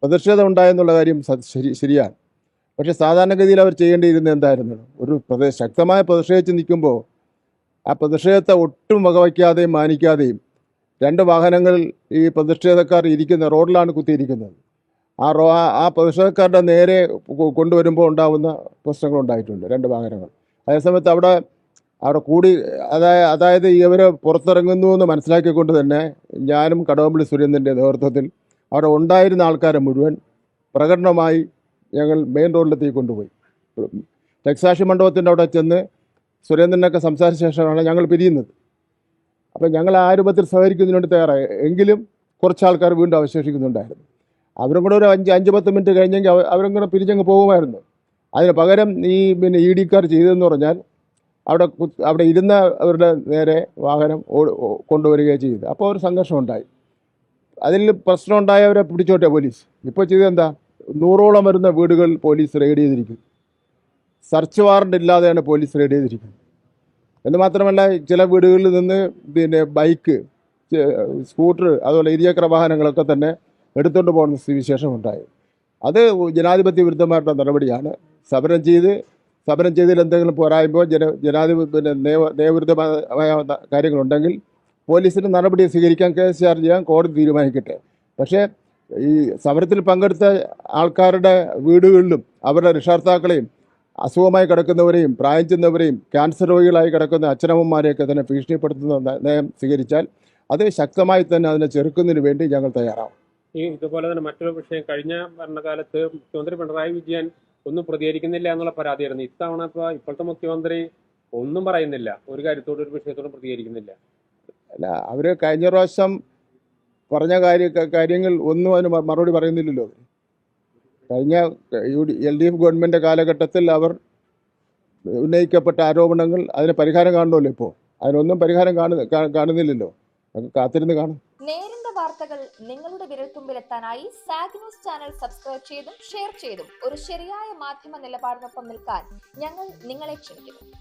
പ്രതിഷേധം ഉണ്ടായെന്നുള്ള കാര്യം ശരിയാണ്. പക്ഷേ സാധാരണഗതിയിൽ അവർ ചെയ്യേണ്ടിയിരുന്നത് എന്തായിരുന്നു? ഒരു ശക്തമായ പ്രതിഷേധിച്ച് നിൽക്കുമ്പോൾ ആ പ്രതിഷേധത്തെ ഒട്ടും വകവയ്ക്കാതെയും മാനിക്കാതെയും 2 വാഹനങ്ങൾ ഈ പ്രതിഷേധക്കാർ ഇരിക്കുന്ന റോഡിലാണ് കുത്തിയിരിക്കുന്നത്. ആ പ്രതിഷേധക്കാരുടെ നേരെ കൊണ്ടുവരുമ്പോൾ ഉണ്ടാകുന്ന പ്രശ്നങ്ങളുണ്ടായിട്ടുണ്ട് 2 വാഹനങ്ങൾ. അതേസമയത്ത് അവിടെ കൂടി അതായത് ഇവർ പുറത്തിറങ്ങുന്നു എന്ന് മനസ്സിലാക്കിക്കൊണ്ട് തന്നെ ഞാനും കടകംപള്ളി സുരേന്ദ്രൻ്റെ നേതൃത്വത്തിൽ അവിടെ ഉണ്ടായിരുന്ന ആൾക്കാരെ മുഴുവൻ പ്രകടനമായി ഞങ്ങൾ മെയിൻ റോഡിലെത്തി കൊണ്ടുപോയി. രക്തസാക്ഷി മണ്ഡപത്തിൻ്റെ അവിടെ ചെന്ന് സുരേന്ദ്രനൊക്കെ സംസാരിച്ച ശേഷമാണ് ഞങ്ങൾ പിരിയുന്നത്. അപ്പം ഞങ്ങൾ ആ രൂപത്തിൽ സഹകരിക്കുന്നതിന് വേണ്ടി തയ്യാറായി. എങ്കിലും കുറച്ച് ആൾക്കാർ വീണ്ടും അവശേഷിക്കുന്നുണ്ടായിരുന്നു. അവരും കൂടെ ഒരു 5-10 മിനിറ്റ് കഴിഞ്ഞെങ്കിൽ അവരും കൂടെ പിരിഞ്ഞങ്ങ് പോകുമായിരുന്നു. അതിന് പകരം ഇ ഡിക്കാർ ചെയ്തതെന്ന് പറഞ്ഞാൽ അവിടെ ഇരുന്ന അവരുടെ നേരെ വാഹനം കൊണ്ടുവരികയാണ് ചെയ്തത്. അപ്പോൾ ഒരു സംഘർഷം ഉണ്ടായി. അതിൽ പ്രശ്നം ഉണ്ടായവരെ പിടിച്ചോട്ടെ പോലീസ്. ഇപ്പോൾ ചെയ്തെന്താ? 100ഓളം വരുന്ന വീടുകൾ പോലീസ് റെയ്ഡ് ചെയ്തിരിക്കുന്നു. സെർച്ച് വാറണ്ട് ഇല്ലാതെയാണ് പോലീസ് റെയ്ഡ് ചെയ്തിരിക്കുന്നത്. എന്ന് മാത്രമല്ല, ചില വീടുകളിൽ നിന്ന് ബൈക്ക്, സ്കൂട്ടർ, അതുപോലെ ഇരുചക്ര വാഹനങ്ങളൊക്കെ തന്നെ എടുത്തുകൊണ്ട് പോകുന്ന സ്ഥിതിവിശേഷമുണ്ടായി. അത് ജനാധിപത്യ വിരുദ്ധമായിട്ടുള്ള നടപടിയാണ്. സമരം ചെയ്തതിൽ എന്തെങ്കിലും പോരായ്മയോ നിയമവിരുദ്ധമായ കാര്യങ്ങളുണ്ടെങ്കിൽ പോലീസിന് നടപടി സ്വീകരിക്കാൻ കേസ് ചാർജ് ചെയ്യാൻ കോടതി തീരുമാനിക്കട്ടെ. പക്ഷേ ഈ സമരത്തിൽ പങ്കെടുത്ത ആൾക്കാരുടെ വീടുകളിലും അവരുടെ രക്ഷകർത്താക്കളെയും അസുഖമായി കിടക്കുന്നവരെയും പ്രായം ചെന്നവരെയും ക്യാൻസർ രോഗികളായി കിടക്കുന്ന അച്ഛനമ്മമാരെയൊക്കെ തന്നെ ഭീഷണിപ്പെടുത്തുന്ന നയം സ്വീകരിച്ചാൽ അത് ശക്തമായി തന്നെ അതിനെ ചെറുക്കുന്നതിന് വേണ്ടി ഞങ്ങൾ തയ്യാറാവും. ഇതുപോലെ തന്നെ മറ്റൊരു വിഷയം, കഴിഞ്ഞ ഭരണകാലത്ത് മുഖ്യമന്ത്രി പിണറായി വിജയൻ ഒന്നും പ്രതികരിക്കുന്നില്ല എന്നുള്ള പരാതിയായിരുന്നു. ഇത്തവണ ഇപ്പോഴത്തെ മുഖ്യമന്ത്രി ഒന്നും പറയുന്നില്ല, ഒരു കാര്യത്തോടും ഒരു വിഷയത്തോടും പ്രതികരിക്കുന്നില്ല. അല്ല, അവർ കഴിഞ്ഞ പ്രാവശ്യം പറഞ്ഞ കാര്യങ്ങൾ ഒന്നും അതിന് മറുപടി പറയുന്നില്ലല്ലോ. കഴിഞ്ഞ LDF ഗവൺമെൻറ് കാലഘട്ടത്തിൽ അവർ ഉന്നയിക്കപ്പെട്ട ആരോപണങ്ങൾ, അതിന് പരിഹാരം കാണണമല്ലോ. ഇപ്പോൾ അതിനൊന്നും പരിഹാരം കാണുന്നില്ലല്ലോ. കാത്തിരുന്ന് കാണും. നേരിന്റെ വാർത്തകൾ നിങ്ങളുടെ വിരൽത്തുമ്പിൽ എത്താനായി സാഗ് ന്യൂസ് ചാനൽ സബ്സ്ക്രൈബ് ചെയ്തും ഷെയർ ചെയ്തും ഒരു ശരിയായ മാധ്യമ നിലപാടിനൊപ്പം നിൽക്കാൻ ഞങ്ങൾ നിങ്ങളെ ക്ഷണിക്കുന്നു.